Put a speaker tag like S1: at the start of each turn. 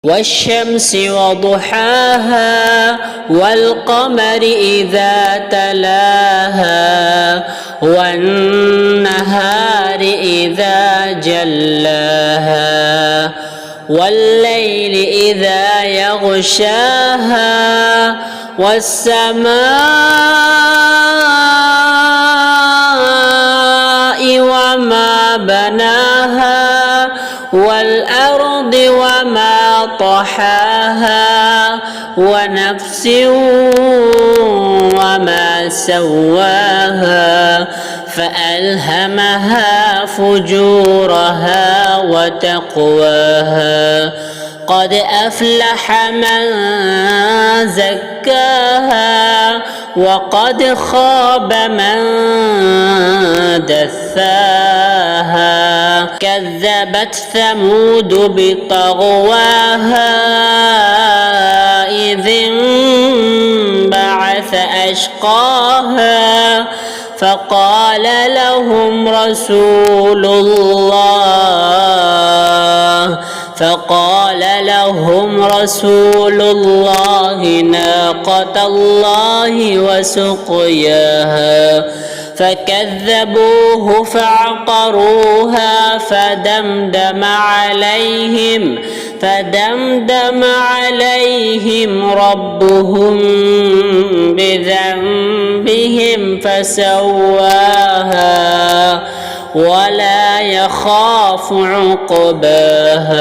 S1: والشمس وضحاها والقمر إذا تلاها والنهار إذا جلاها والليل إذا يغشاها والسماء وما بناها والأرض وما طحاها ونفس وما سواها فألهمها فجورها وتقواها قد أفلح من زكاها وقد خاب من دثاها كذبت ثمود بطغواها إذ انبعث أشقاها فقال لهم رسول الله ناقة الله وسقياها فكذبوه فعقروها فدمدم عليهم ربهم بذنبهم فسواها ولا يخاف عقباها.